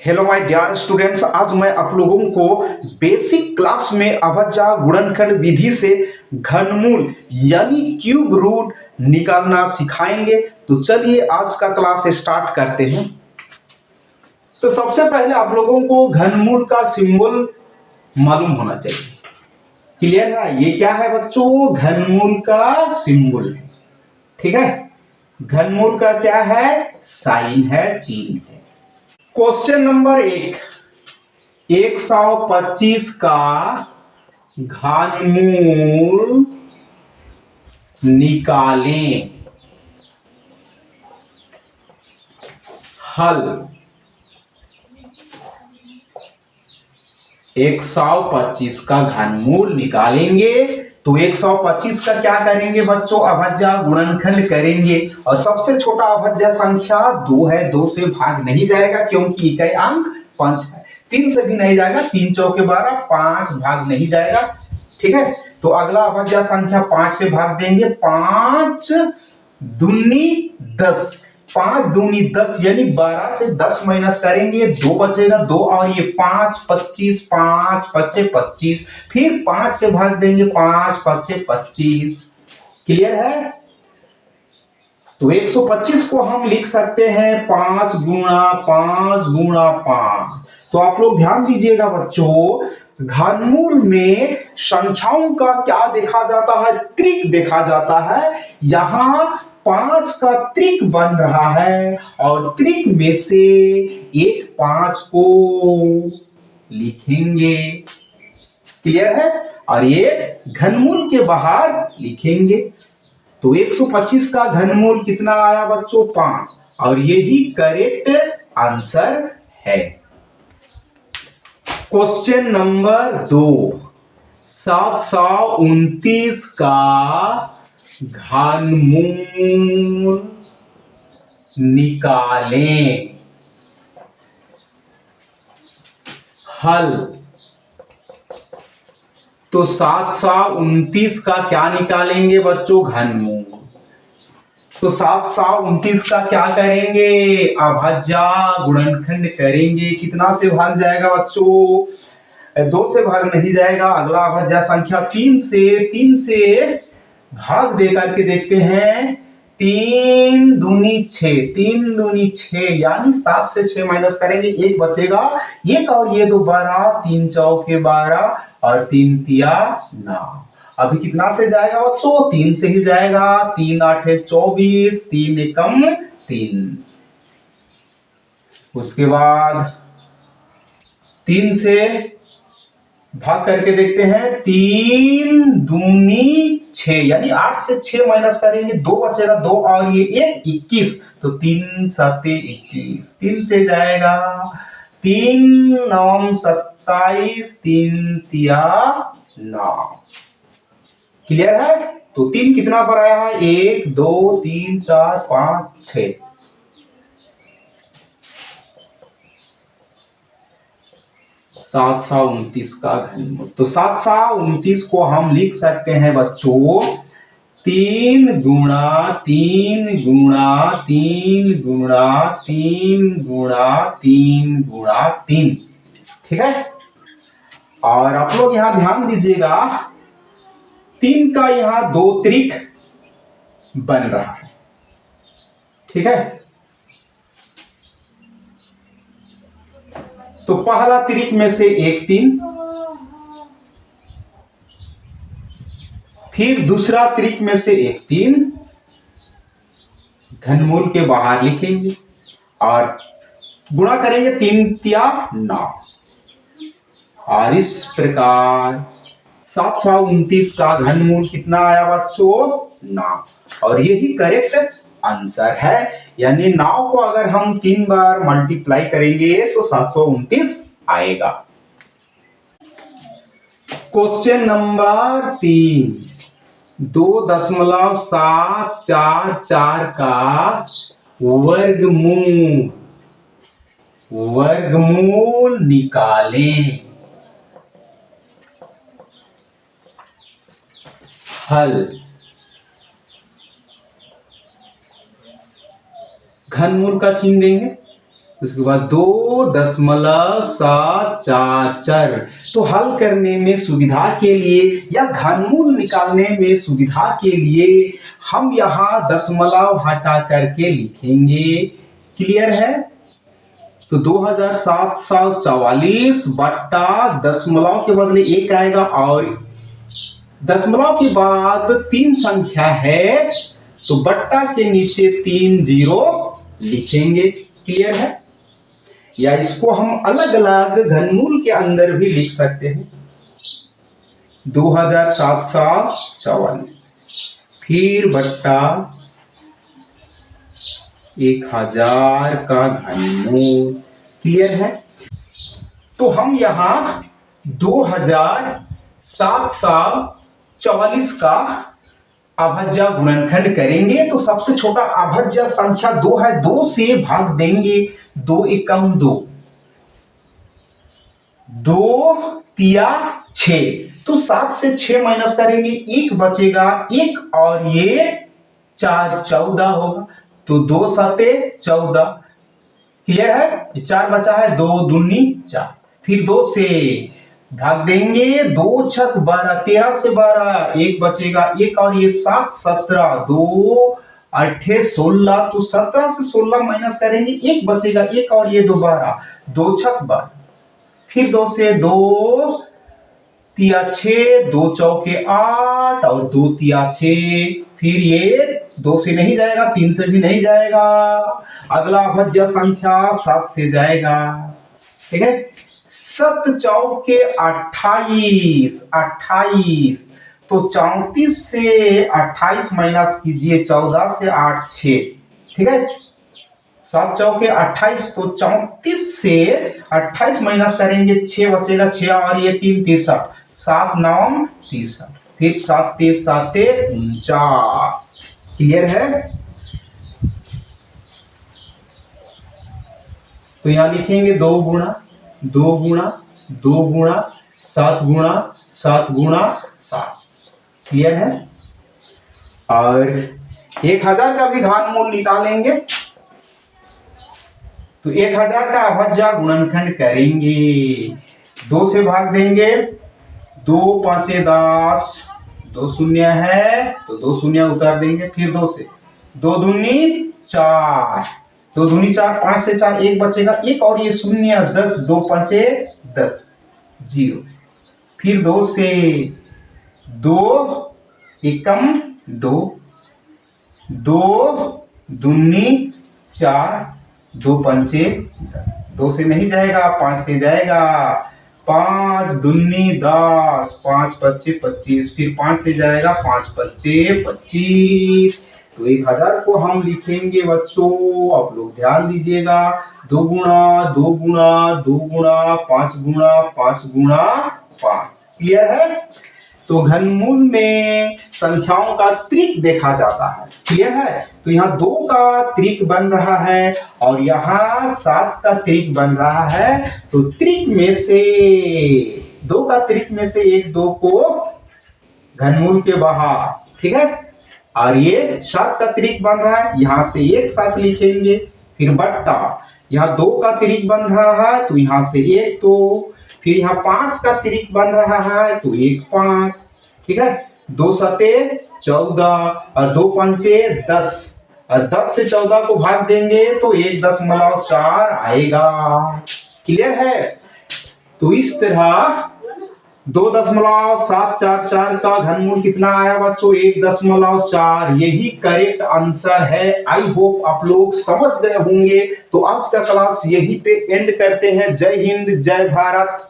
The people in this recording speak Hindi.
हेलो माय डियर स्टूडेंट्स, आज मैं आप लोगों को बेसिक क्लास में अभाज्य गुणनखंड विधि से घनमूल यानी क्यूब रूट निकालना सिखाएंगे। तो चलिए आज का क्लास स्टार्ट करते हैं। तो सबसे पहले आप लोगों को घनमूल का सिंबल मालूम होना चाहिए। क्लियर है? ये क्या है बच्चों? घनमूल का सिंबल है। ठीक है, घनमूल का क्या है? साइन है, चिन्ह है। क्वेश्चन नंबर 125 का घनमूल निकालें। हल 125 का घनमूल निकालेंगे तो 125 का क्या करेंगे बच्चों? अभाज्य गुणनखंड करेंगे। और सबसे छोटा अभाज्य संख्या 2 है, 2 से भाग नहीं जाएगा क्योंकि इकाई अंक 5 है। 3 से भी नहीं जाएगा, 3 चौके 12, 5 भाग नहीं जाएगा। ठीक है, तो अगला अभाज्य संख्या 5 से भाग देंगे। 5 दूनी 10, 5 दूनी 10 यानी 12 से 10 माइनस करेंगे, 2 बचेगा, 2 और ये 5 25, 5 पच्चे 25, फिर 5 से भाग देंगे, 5 पच्चे 25। क्लियर है? तो 125 को हम लिख सकते हैं 5 गुणा 5 गुणा 5। तो आप लोग ध्यान दीजिएगा बच्चों, घनमूल में संख्याओं का क्या देखा जाता है? त्रिक देखा जाता है। यहां 5 का त्रिक बन रहा है और त्रिक में से एक 5 को लिखेंगे। क्लियर है? और ये घनमूल के बाहर लिखेंगे। तो 125 का घनमूल कितना आया बच्चों? 5। और यही करेक्ट आंसर है। क्वेश्चन नंबर 2, 729 का घनमूल निकालें। हल तो 729 का क्या निकालेंगे बच्चों? घनमूल। तो 729 का क्या करेंगे? अभाज्य गुणनखंड करेंगे। कितना से भाग जाएगा बच्चों? 2 से भाग नहीं जाएगा। अगला अभाज्य संख्या 3 से भाग दे करके देखते हैं। 3 दूनी 6, 3 दूनी 6 यानी 7 से 6 माइनस करेंगे, 1 बचेगा। एक और ये 2 12, 3 चौके 12 और 3 तिया 9। अभी कितना से जाएगा बच्चों? 3 से ही जाएगा। 3 8 24, 3 एकम 3। उसके बाद 3 से भाग करके देखते हैं। 3 दूनी 6 यानी 8 से 6 माइनस करेंगे, 2 बचेगा, 2 और ये 1 21। तो 3 सत्ते 21, 3 से जाएगा। 3 9 27, 3 तिया 9। क्लियर है? तो 3 कितना पर आया है? 1 2 3 4 5 6। 729 का घनमूल। तो 729 को हम लिख सकते हैं बच्चों 3 गुणा 3 गुणा 3 गुणा 3 गुणा 3 गुणा 3। ठीक है, और आप लोग यहां ध्यान दीजिएगा, 3 का यहां 2 त्रिक बन रहा है। ठीक है, तो पहला त्रिक में से एक 3, फिर दूसरा त्रिक में से एक 3 घनमूल के बाहर लिखेंगे और गुणा करेंगे, 3 तिया 9। और इस प्रकार 729 का घनमूल कितना आया बच्चों? 9। और यही करेक्ट आंसर है। यानी 9 को अगर हम 3 बार मल्टीप्लाई करेंगे तो 729 आएगा। क्वेश्चन नंबर 3, 2.744 का वर्गमूल निकालें। हल घनमूल का चिन्ह देंगे उसके बाद 2.744। तो हल करने में सुविधा के लिए या घनमूल निकालने में सुविधा के लिए हम यहाँ दशमलव हटा करके लिखेंगे। क्लियर है? तो 2744 बट्टा दशमलव के बदले एक आएगा और दशमलव के बाद 3 संख्या है तो बट्टा के नीचे 3 जीरो लिखेंगे। क्लियर है? या इसको हम अलग अलग घनमूल के अंदर भी लिख सकते हैं। 2744 फिर बट्टा 1000 का घनमूल। क्लियर है? तो हम यहाँ 2744 का अभाज्य गुणनखंड करेंगे। तो सबसे छोटा अभाज्य संख्या 2 है, 2 से भाग देंगे। 2 एकम 2, 2 तिया 6। तो 7 से 6 माइनस करेंगे, 1 बचेगा, 1 और ये 4 14 होगा। तो 2 सते 14। क्लियर है? 4 बचा है, 2 दूनी 4। फिर 2 से भाग देंगे, 2 छक 12, 13 से 12, 1 बचेगा, 1 और ये 7 17, 2 8 16। तो 17 से 16 माइनस करेंगे, 1 बचेगा, 1 और ये 2 12, 2 छक 12। फिर 2 से 2 तिया 6, 2 चौके 8 और 2 तिया 6। फिर ये 2 से नहीं जाएगा, 3 से भी नहीं जाएगा। अगला अभाज्य संख्या 7 से जाएगा। ठीक है? 7 चौके 28, 28। तो 34 से 28 माइनस कीजिए, 14 से 8 6। ठीक है? 7 चौके 28। तो 34 से 28 माइनस करेंगे, 6 बचेगा, 6 और ये 3 63, 7 9 63। फिर 7 3 7 49। क्लियर है? तो यहां लिखेंगे 2 गुणा 2 गुणा 2 गुणा 7 गुणा 7 गुणा 7। क्लियर है? और 1000 का भी घनमूल निकालेंगे। तो 1000 का अभाज्य गुणनखंड करेंगे। 2 से भाग देंगे, 2 5 10, 2 शून्य है तो 2 शून्य उतार देंगे। फिर 2 से 2 दूनी 4, 2 दूनी 4, 5 से 4 1 बचेगा, 1 और ये 0 10, 2 5 10 0। फिर 2 से 2 एकम 2, 2 दूनी 4, 2 पंचे 10। 2 से नहीं जाएगा, 5 से जाएगा। 5 दूनी 10, 5 पच्चे 25। फिर 5 से जाएगा, 5 पच्चे 25। तो 1000 को हम लिखेंगे बच्चों, आप लोग ध्यान दीजिएगा, 2 गुणा 2 गुणा 2 गुणा 5 गुणा 5 गुणा 5। क्लियर है? तो घनमूल में संख्याओं का त्रिक देखा जाता है। क्लियर है? तो यहाँ 2 का त्रिक बन रहा है और यहाँ 7 का त्रिक बन रहा है। तो त्रिक में से 2 का त्रिक में से 1 2 को घनमूल के बाहर। ठीक है? और ये 7 का त्रिक बन रहा है, यहाँ से 1 7 लिखेंगे। फिर बट्टा, यहाँ 2 का त्रिक बन रहा है तो यहाँ से 1 2। फिर यहाँ 5 का त्रिक बन रहा है तो 1 5। ठीक है? 2 सते 14 और 2 पंचे 10 और 10 से 14 को भाग देंगे तो 1.4 आएगा। क्लियर है? तो इस तरह 2.744 का घनमूल कितना आया बच्चों? 1.4। यही करेक्ट आंसर है। आई होप आप लोग समझ गए होंगे। तो आज का क्लास यहीं पे एंड करते हैं। जय हिंद, जय भारत।